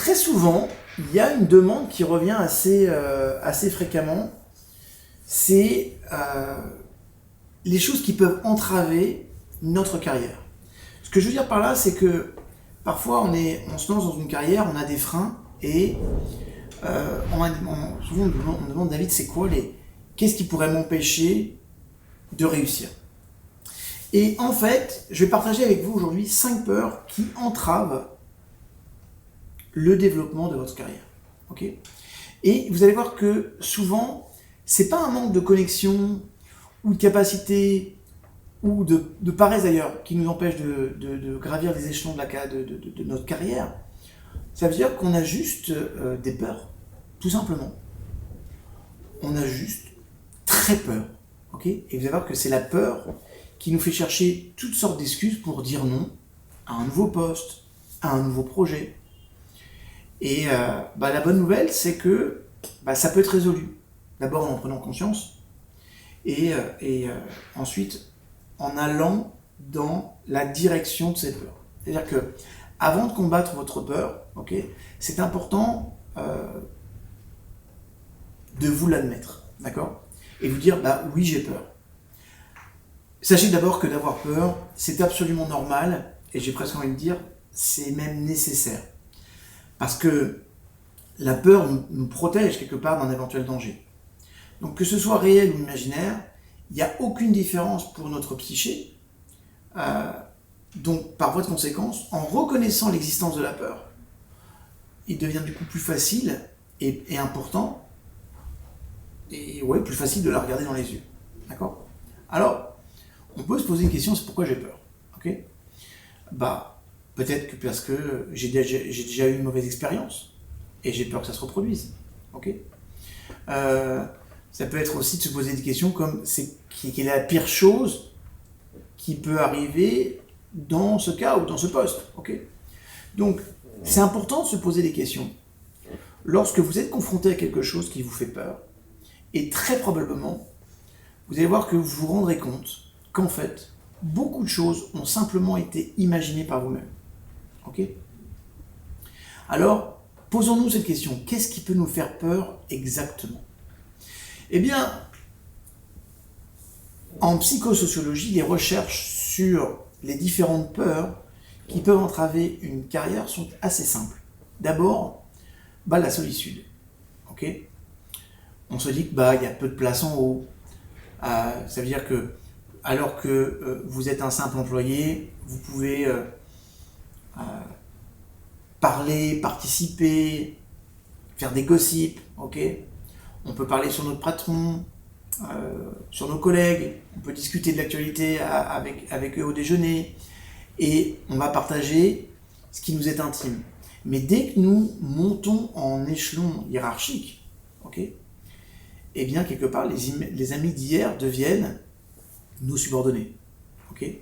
très souvent, il y a une demande qui revient assez fréquemment, c'est les choses qui peuvent entraver notre carrière. Ce que je veux dire par là, c'est que parfois on se lance dans une carrière, on a des freins et souvent on me demande David, qu'est-ce qui pourrait m'empêcher de réussir? Et en fait, je vais partager avec vous aujourd'hui 5 peurs qui entravent le développement de votre carrière. Ok? Et vous allez voir que souvent, c'est pas un manque de connexion ou de capacité ou de paresse d'ailleurs qui nous empêche de gravir les échelons de notre carrière. Ça veut dire qu'on a juste des peurs, tout simplement. On a juste très peur. Okay? Et vous allez voir que c'est la peur qui nous fait chercher toutes sortes d'excuses pour dire non à un nouveau poste, à un nouveau projet. Et la bonne nouvelle, c'est que ça peut être résolu. D'abord en prenant conscience et ensuite en allant dans la direction de cette peur. C'est-à-dire que avant de combattre votre peur, okay, c'est important de vous l'admettre, d'accord? Et vous dire, oui, j'ai peur. Sachez d'abord que d'avoir peur, c'est absolument normal, et j'ai presque envie de dire, c'est même nécessaire. Parce que la peur nous protège quelque part d'un éventuel danger. Donc que ce soit réel ou imaginaire, il n'y a aucune différence pour notre psyché. Donc par voie de conséquence, en reconnaissant l'existence de la peur, il devient du coup plus facile et important, et plus facile de la regarder dans les yeux. D'accord? Alors, on peut se poser une question, c'est pourquoi j'ai peur. Okay? Peut-être que parce que j'ai déjà eu une mauvaise expérience et j'ai peur que ça se reproduise. Okay? Ça peut être aussi de se poser des questions comme quelle est la pire chose qui peut arriver dans ce cas ou dans ce poste. Okay? Donc, c'est important de se poser des questions lorsque vous êtes confronté à quelque chose qui vous fait peur. Et très probablement, vous allez voir que vous vous rendrez compte qu'en fait, beaucoup de choses ont simplement été imaginées par vous-même. Ok? Alors, posons-nous cette question. Qu'est-ce qui peut nous faire peur exactement? Eh bien, en psychosociologie, les recherches sur les différentes peurs qui peuvent entraver une carrière sont assez simples. D'abord, la solitude. Ok? On se dit qu'il y a peu de place en haut. Ça veut dire que, alors que vous êtes un simple employé, vous pouvez parler, participer, faire des gossips, ok? On peut parler sur notre patron, sur nos collègues, on peut discuter de l'actualité avec eux au déjeuner, et on va partager ce qui nous est intime. Mais dès que nous montons en échelon hiérarchique, ok? Eh bien, quelque part, les amis d'hier deviennent nos subordonnés. Okay?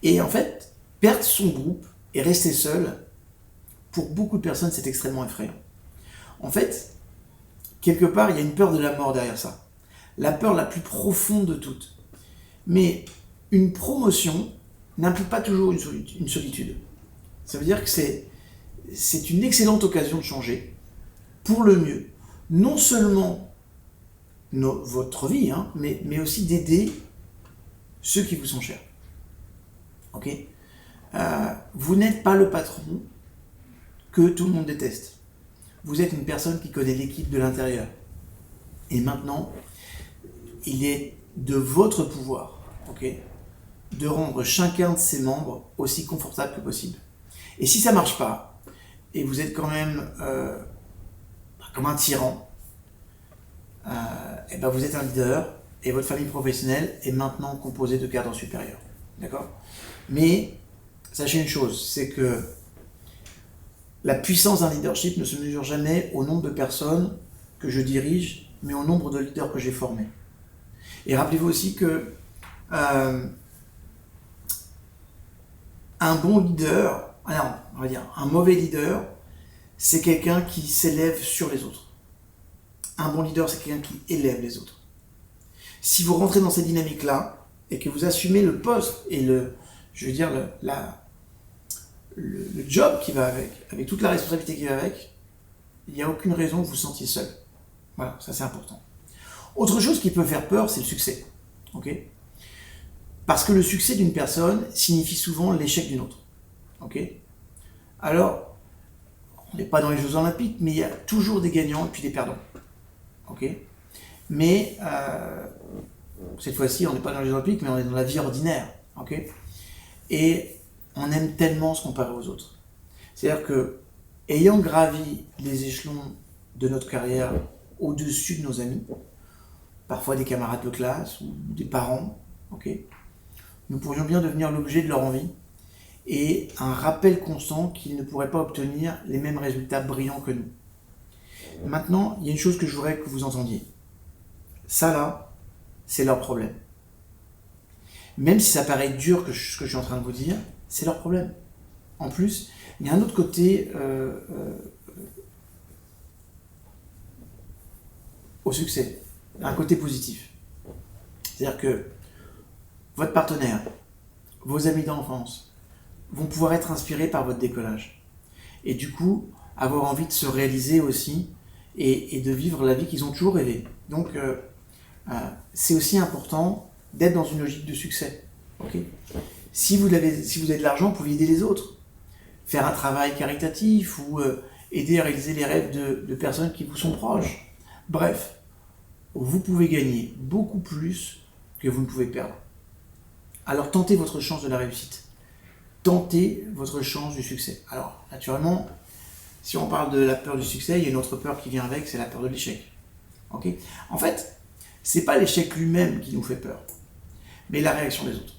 Et en fait, perdre son groupe et rester seul, pour beaucoup de personnes, c'est extrêmement effrayant. En fait, quelque part, il y a une peur de la mort derrière ça. La peur la plus profonde de toutes. Mais une promotion n'implique pas toujours une solitude. Ça veut dire que c'est une excellente occasion de changer pour le mieux. Non seulement votre vie, mais aussi d'aider ceux qui vous sont chers. Ok? Vous n'êtes pas le patron que tout le monde déteste. Vous êtes une personne qui connaît l'équipe de l'intérieur. Et maintenant, il est de votre pouvoir, ok, de rendre chacun de ses membres aussi confortable que possible. Et si ça ne marche pas, et vous êtes quand même comme un tyran, vous êtes un leader et votre famille professionnelle est maintenant composée de cadres supérieurs. D'accord? Mais sachez une chose, c'est que la puissance d'un leadership ne se mesure jamais au nombre de personnes que je dirige, mais au nombre de leaders que j'ai formés. Et rappelez-vous aussi que un bon leader, on va dire un mauvais leader, c'est quelqu'un qui s'élève sur les autres. Un bon leader, c'est quelqu'un qui élève les autres. Si vous rentrez dans cette dynamique-là, et que vous assumez le poste et le job qui va avec toute la responsabilité qui va avec, il n'y a aucune raison que vous vous sentiez seul. Voilà, ça c'est important. Autre chose qui peut faire peur, c'est le succès. Ok ? Parce que le succès d'une personne signifie souvent l'échec d'une autre. Ok ? Alors, on n'est pas dans les Jeux Olympiques, mais il y a toujours des gagnants et puis des perdants. Ok ? Mais cette fois-ci, on n'est pas dans les Jeux Olympiques, mais on est dans la vie ordinaire. Ok ? Et on aime tellement se comparer aux autres. C'est-à-dire que, ayant gravi les échelons de notre carrière au-dessus de nos amis, parfois des camarades de classe ou des parents, ok, nous pourrions bien devenir l'objet de leur envie et un rappel constant qu'ils ne pourraient pas obtenir les mêmes résultats brillants que nous. Maintenant, il y a une chose que je voudrais que vous entendiez. Ça là, c'est leur problème. Même si ça paraît dur ce que je suis en train de vous dire, c'est leur problème. En plus, il y a un autre côté au succès, un côté positif. C'est-à-dire que votre partenaire, vos amis d'enfance, vont pouvoir être inspirés par votre décollage. Et du coup, avoir envie de se réaliser aussi et de vivre la vie qu'ils ont toujours rêvé. Donc, c'est aussi important d'être dans une logique de succès. Okay ? Si vous avez de l'argent, vous pouvez aider les autres. Faire un travail caritatif ou aider à réaliser les rêves de personnes qui vous sont proches. Bref, vous pouvez gagner beaucoup plus que vous ne pouvez perdre. Alors tentez votre chance de la réussite. Tentez votre chance du succès. Alors, naturellement, si on parle de la peur du succès, il y a une autre peur qui vient avec, c'est la peur de l'échec. Okay ? En fait, c'est pas l'échec lui-même qui nous fait peur, mais la réaction des autres.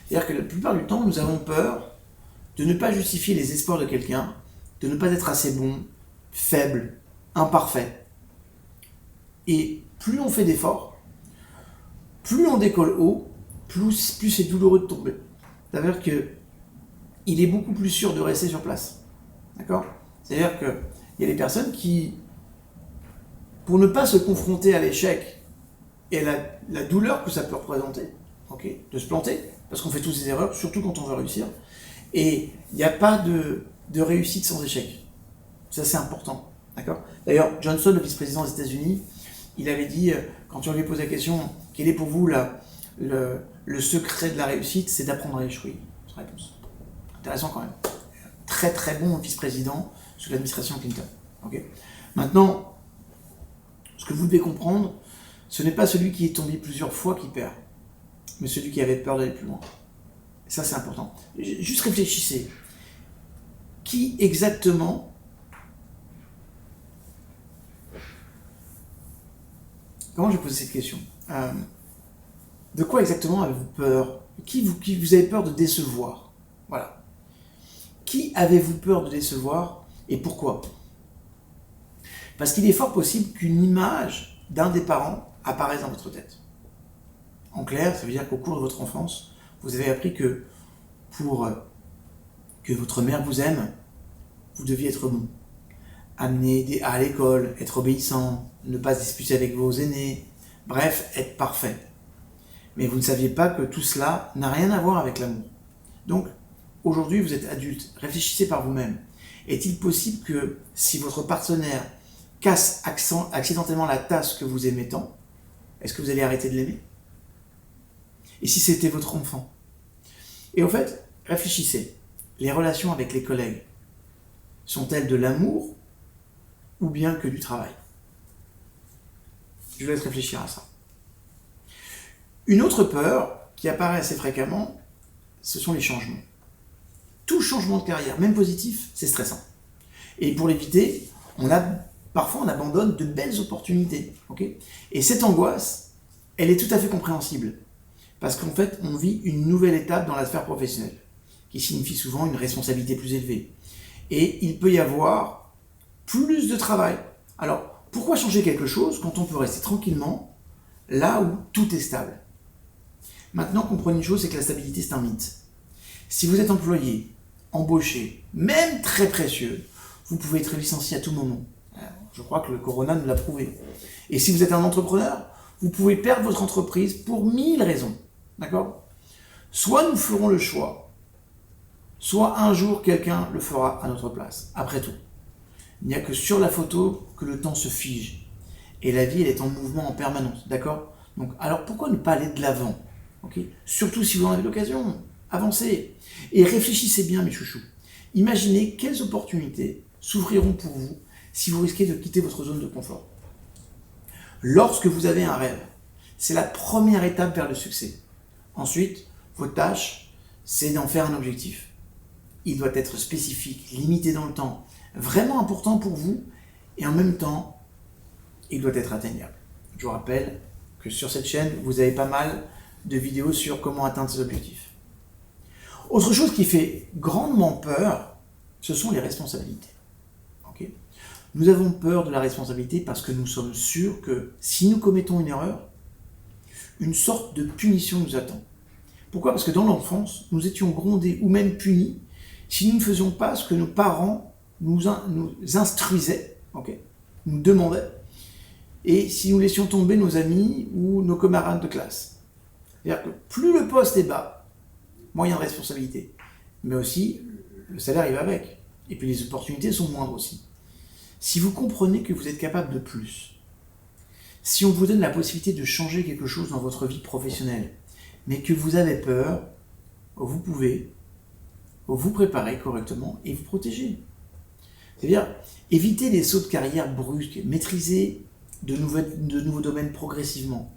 C'est-à-dire que la plupart du temps, nous avons peur de ne pas justifier les espoirs de quelqu'un, de ne pas être assez bon, faible, imparfait. Et plus on fait d'efforts, plus on décolle haut, plus c'est douloureux de tomber. C'est-à-dire qu'il est beaucoup plus sûr de rester sur place. D'accord ? C'est-à-dire qu'il y a des personnes qui, pour ne pas se confronter à l'échec et à la douleur que ça peut représenter, okay, de se planter, parce qu'on fait tous des erreurs, surtout quand on veut réussir, et il n'y a pas de réussite sans échec. Ça, c'est important. D'accord ? D'ailleurs, Johnson, le vice-président des États-Unis, il avait dit, quand on lui posait la question, quel est pour vous le secret de la réussite, c'est d'apprendre à échouer. C'est la réponse. Intéressant quand même. Très très bon vice-président sous l'administration Clinton. Okay ? Maintenant, ce que vous devez comprendre, ce n'est pas celui qui est tombé plusieurs fois qui perd, mais celui qui avait peur d'aller plus loin. Ça, c'est important. Juste réfléchissez. Qui exactement Comment je vais poser cette question ? De quoi exactement avez-vous peur ? Qui vous avez peur de décevoir ? Voilà. Qui avez-vous peur de décevoir et pourquoi ? Parce qu'il est fort possible qu'une image d'un des parents apparaisse dans votre tête. En clair, ça veut dire qu'au cours de votre enfance, vous avez appris que pour que votre mère vous aime, vous deviez être bon. Amener à l'école, être obéissant, ne pas se disputer avec vos aînés, bref, être parfait. Mais vous ne saviez pas que tout cela n'a rien à voir avec l'amour. Donc, aujourd'hui, vous êtes adulte, réfléchissez par vous-même. Est-il possible que si votre partenaire casse accidentellement la tasse que vous aimez tant, est-ce que vous allez arrêter de l'aimer ? Et si c'était votre enfant ? Et au fait, réfléchissez. Les relations avec les collègues sont-elles de l'amour ou bien que du travail ? Je vous laisse réfléchir à ça. Une autre peur qui apparaît assez fréquemment, ce sont les changements. Tout changement de carrière, même positif, c'est stressant. Et pour l'éviter, parfois on abandonne de belles opportunités. Okay ? Et cette angoisse, elle est tout à fait compréhensible. Parce qu'en fait, on vit une nouvelle étape dans la sphère professionnelle, qui signifie souvent une responsabilité plus élevée. Et il peut y avoir plus de travail. Alors, pourquoi changer quelque chose quand on peut rester tranquillement là où tout est stable ? Maintenant, comprenez une chose, c'est que la stabilité, c'est un mythe. Si vous êtes employé, embauché, même très précieux, vous pouvez être licencié à tout moment. Je crois que le Corona nous l'a prouvé. Et si vous êtes un entrepreneur, vous pouvez perdre votre entreprise pour 1000 raisons. D'accord ? Soit nous ferons le choix, soit un jour quelqu'un le fera à notre place. Après tout, il n'y a que sur la photo que le temps se fige. Et la vie, elle est en mouvement en permanence, d'accord? Donc, alors pourquoi ne pas aller de l'avant? Okay, surtout si vous en avez l'occasion, avancez. Et réfléchissez bien, mes chouchous. Imaginez quelles opportunités s'ouvriront pour vous si vous risquez de quitter votre zone de confort. Lorsque vous avez un rêve, c'est la première étape vers le succès. Ensuite, votre tâche, c'est d'en faire un objectif. Il doit être spécifique, limité dans le temps, vraiment important pour vous, et en même temps, il doit être atteignable. Je vous rappelle que sur cette chaîne, vous avez pas mal de vidéos sur comment atteindre ces objectifs. Autre chose qui fait grandement peur, ce sont les responsabilités. Okay, nous avons peur de la responsabilité parce que nous sommes sûrs que si nous commettons une erreur, une sorte de punition nous attend. Pourquoi? Parce que dans l'enfance, nous étions grondés ou même punis si nous ne faisions pas ce que nos parents nous instruisaient, okay, nous demandaient, et si nous laissions tomber nos amis ou nos camarades de classe. C'est-à-dire que plus le poste est bas, moins il y a de responsabilité. Mais aussi, le salaire il va avec. Et puis les opportunités sont moindres aussi. Si vous comprenez que vous êtes capable de plus, si on vous donne la possibilité de changer quelque chose dans votre vie professionnelle, mais que vous avez peur, vous pouvez vous préparer correctement et vous protéger. C'est-à-dire, éviter les sauts de carrière brusques, maîtriser de nouveaux domaines progressivement.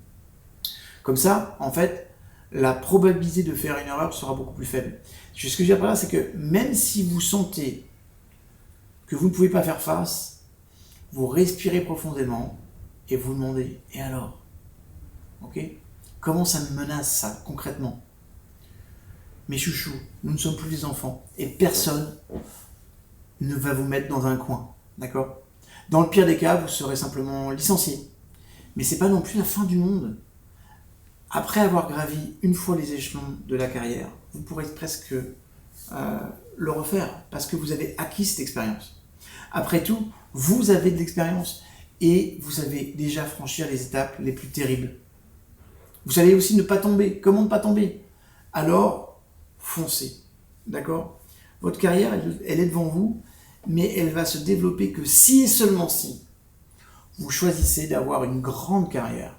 Comme ça, en fait, la probabilité de faire une erreur sera beaucoup plus faible. Ce que je veux dire par là, c'est que même si vous sentez que vous ne pouvez pas faire face, vous respirez profondément et vous demandez, et alors? Ok? Comment ça me menace ça, concrètement? Mes chouchous, nous ne sommes plus des enfants et personne ne va vous mettre dans un coin, d'accord? Dans le pire des cas, vous serez simplement licencié. Mais c'est pas non plus la fin du monde. Après avoir gravi une fois les échelons de la carrière, vous pourrez presque le refaire parce que vous avez acquis cette expérience. Après tout, vous avez de l'expérience et vous savez déjà franchir les étapes les plus terribles. Vous savez aussi ne pas tomber. Comment ne pas tomber? Alors, foncez. D'accord? Votre carrière, elle est devant vous, mais elle va se développer que si et seulement si vous choisissez d'avoir une grande carrière,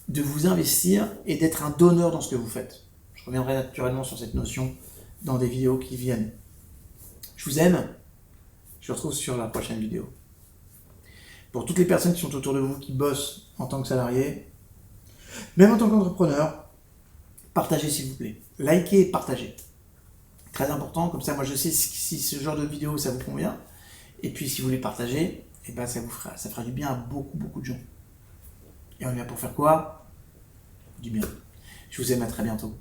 de vous investir et d'être un donneur dans ce que vous faites. Je reviendrai naturellement sur cette notion dans des vidéos qui viennent. Je vous aime. Je vous retrouve sur la prochaine vidéo. Pour toutes les personnes qui sont autour de vous, qui bossent en tant que salariés, même en tant qu'entrepreneur, partagez s'il vous plaît. Likez et partagez. Très important, comme ça moi je sais si ce genre de vidéo ça vous convient. Et puis si vous les partagez, eh ben, ça fera du bien à beaucoup de gens. Et on est là pour faire quoi? Du bien. Je vous aime, à très bientôt.